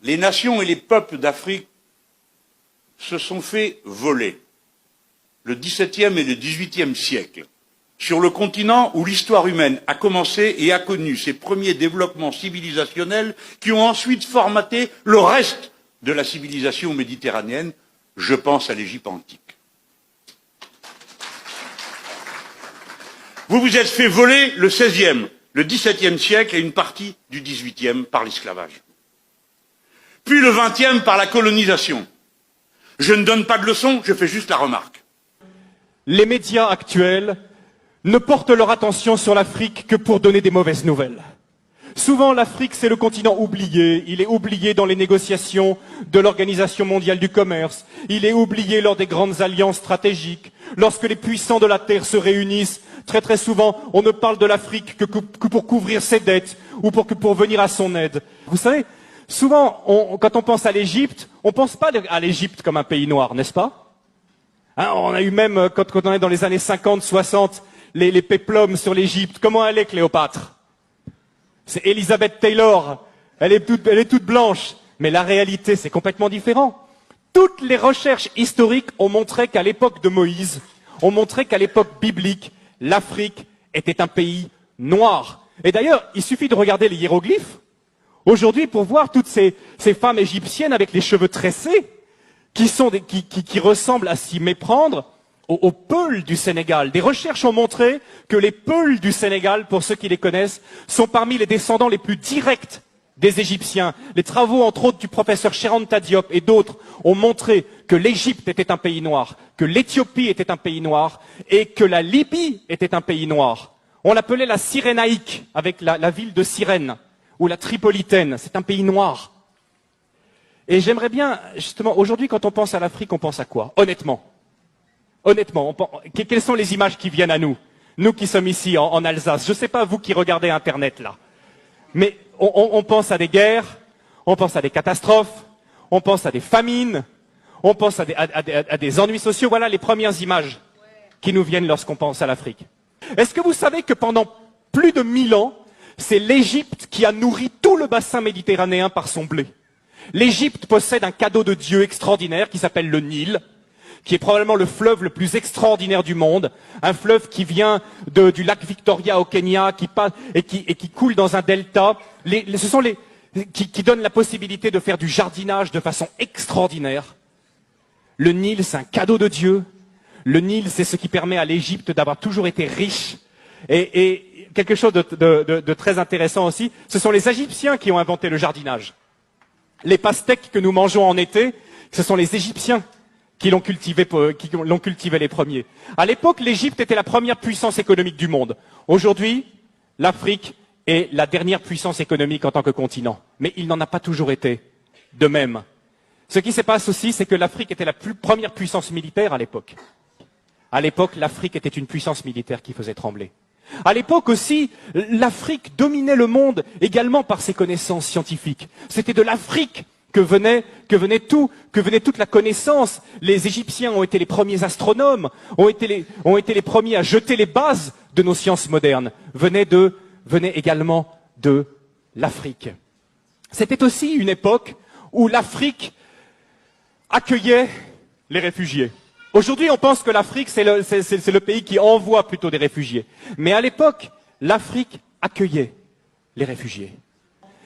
les nations et les peuples d'Afrique se sont fait voler le XVIIe et le XVIIIe siècle, sur le continent où l'histoire humaine a commencé et a connu ses premiers développements civilisationnels qui ont ensuite formaté le reste de la civilisation méditerranéenne. Je pense à l'Égypte antique. Vous vous êtes fait voler le XVIe, le XVIIe siècle et une partie du XVIIIe par l'esclavage. Puis le XXe par la colonisation. Je ne donne pas de leçons, je fais juste la remarque. Les médias actuels ne portent leur attention sur l'Afrique que pour donner des mauvaises nouvelles. Souvent, l'Afrique, c'est le continent oublié. Il est oublié dans les négociations de l'Organisation mondiale du commerce. Il est oublié lors des grandes alliances stratégiques. Lorsque les puissants de la Terre se réunissent, très souvent, on ne parle de l'Afrique que pour couvrir ses dettes ou pour venir à son aide. Vous savez, souvent, quand on pense à l'Égypte, on ne pense pas à l'Égypte comme un pays noir, n'est-ce pas? Hein, on a eu même, quand on est dans les années 50, 60, les péplums sur l'Égypte. Comment elle est, Cléopâtre? C'est Elizabeth Taylor, elle est toute blanche, mais la réalité c'est complètement différent. Toutes les recherches historiques ont montré qu'à l'époque de Moïse, ont montré qu'à l'époque biblique, l'Afrique était un pays noir. Et d'ailleurs, il suffit de regarder les hiéroglyphes, aujourd'hui pour voir toutes ces femmes égyptiennes avec les cheveux tressés, qui ressemblent à s'y méprendre aux Peuls du Sénégal. Des recherches ont montré que les Peuls du Sénégal, pour ceux qui les connaissent, sont parmi les descendants les plus directs des Égyptiens. Les travaux, entre autres, du professeur Cheranta Diop et d'autres ont montré que l'Égypte était un pays noir, que l'Éthiopie était un pays noir et que la Libye était un pays noir. On l'appelait la Cyrénaïque, avec la ville de Cyrène, ou la Tripolitaine. C'est un pays noir. Et j'aimerais bien, justement, aujourd'hui, quand on pense à l'Afrique, on pense à quoi? Honnêtement, quelles sont les images qui viennent à nous? Nous qui sommes ici en Alsace. Je ne sais pas vous qui regardez Internet là. Mais on pense à des guerres, on pense à des catastrophes, on pense à des famines, on pense à des ennuis sociaux. Voilà les premières images qui nous viennent lorsqu'on pense à l'Afrique. Est-ce que vous savez que pendant plus de 1000 ans, c'est l'Égypte qui a nourri tout le bassin méditerranéen par son blé? L'Égypte possède un cadeau de Dieu extraordinaire qui s'appelle le Nil, qui est probablement le fleuve le plus extraordinaire du monde, un fleuve qui vient du lac Victoria au Kenya, qui coule dans un delta. Ce sont qui donnent la possibilité de faire du jardinage de façon extraordinaire. Le Nil, c'est un cadeau de Dieu. Le Nil, c'est ce qui permet à l'Égypte d'avoir toujours été riche. Et quelque chose de très intéressant aussi, ce sont les Égyptiens qui ont inventé le jardinage. Les pastèques que nous mangeons en été, ce sont les Égyptiens qui l'ont cultivé les premiers. À l'époque, l'Égypte était la première puissance économique du monde. Aujourd'hui, l'Afrique est la dernière puissance économique en tant que continent. Mais il n'en a pas toujours été de même. Ce qui se passe aussi, c'est que l'Afrique était la première puissance militaire à l'époque. À l'époque, l'Afrique était une puissance militaire qui faisait trembler. À l'époque aussi, l'Afrique dominait le monde également par ses connaissances scientifiques. C'était de l'Afrique que venait toute la connaissance. Les Égyptiens ont été les premiers astronomes, ont été les premiers à jeter les bases de nos sciences modernes. Venait également de l'Afrique. C'était aussi une époque où l'Afrique accueillait les réfugiés. Aujourd'hui, on pense que l'Afrique, c'est le pays qui envoie plutôt des réfugiés. Mais à l'époque, l'Afrique accueillait les réfugiés.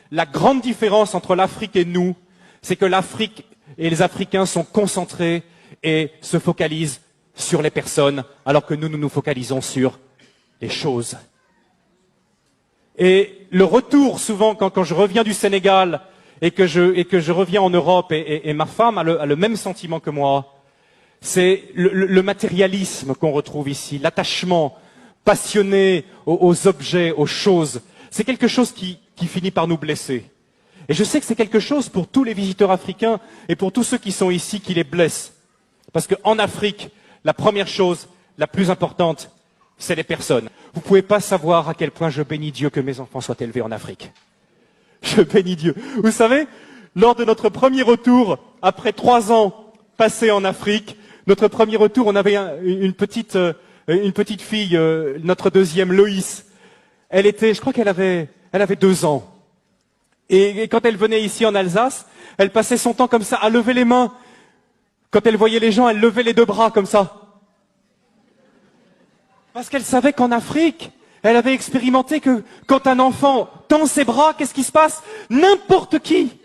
La grande différence entre l'Afrique et nous, c'est que l'Afrique et les Africains sont concentrés et se focalisent sur les personnes, alors que nous nous focalisons sur les choses. Et le retour, souvent, quand je reviens du Sénégal et que je reviens en Europe, et ma femme a le même sentiment que moi, c'est le matérialisme qu'on retrouve ici, l'attachement passionné aux objets, aux choses. C'est quelque chose qui finit par nous blesser. Et je sais que c'est quelque chose pour tous les visiteurs africains et pour tous ceux qui sont ici qui les blessent. Parce qu'en Afrique, la première chose, la plus importante, c'est les personnes. Vous ne pouvez pas savoir à quel point je bénis Dieu que mes enfants soient élevés en Afrique. Je bénis Dieu. Vous savez, lors de notre premier retour, après 3 ans passés en Afrique, notre premier retour, on avait une petite fille, notre deuxième, Loïs. Je crois qu'elle avait 2 ans. Et quand elle venait ici en Alsace, elle passait son temps comme ça à lever les mains. Quand elle voyait les gens, elle levait les deux bras comme ça. Parce qu'elle savait qu'en Afrique, elle avait expérimenté que quand un enfant tend ses bras, qu'est-ce qui se passe? N'importe qui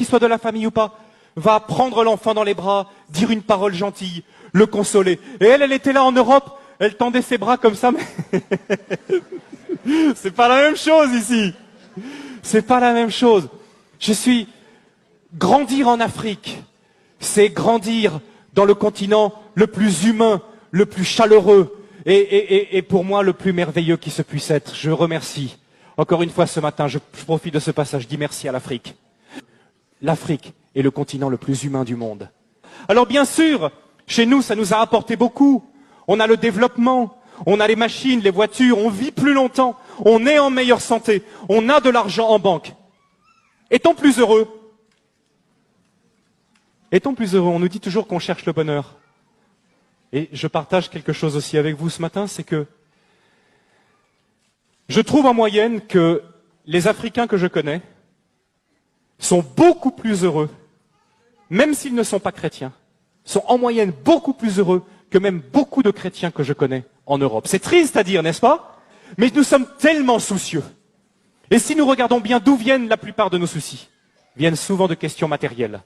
soit de la famille ou pas, va prendre l'enfant dans les bras, dire une parole gentille, le consoler. Et elle était là en Europe, elle tendait ses bras comme ça, mais c'est pas la même chose ici. C'est pas la même chose. Grandir en Afrique, c'est grandir dans le continent le plus humain, le plus chaleureux et pour moi le plus merveilleux qui se puisse être. Je remercie. Encore une fois ce matin, je profite de ce passage, je dis merci à l'Afrique. L'Afrique est le continent le plus humain du monde. Alors bien sûr, chez nous, ça nous a apporté beaucoup. On a le développement, on a les machines, les voitures, on vit plus longtemps, on est en meilleure santé, on a de l'argent en banque. Est-on plus heureux? Est-on plus heureux? On nous dit toujours qu'on cherche le bonheur. Et je partage quelque chose aussi avec vous ce matin, c'est que je trouve en moyenne que les Africains que je connais sont beaucoup plus heureux, même s'ils ne sont pas chrétiens, sont en moyenne beaucoup plus heureux que même beaucoup de chrétiens que je connais en Europe. C'est triste à dire, n'est-ce pas? Mais nous sommes tellement soucieux. Et si nous regardons bien d'où viennent la plupart de nos soucis, viennent souvent de questions matérielles.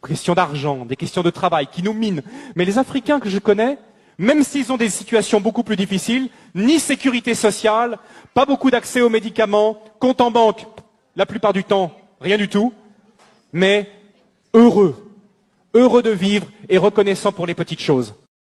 Questions d'argent, des questions de travail qui nous minent. Mais les Africains que je connais, même s'ils ont des situations beaucoup plus difficiles, ni sécurité sociale, pas beaucoup d'accès aux médicaments, compte en banque, la plupart du temps, rien du tout, mais heureux de vivre et reconnaissant pour les petites choses.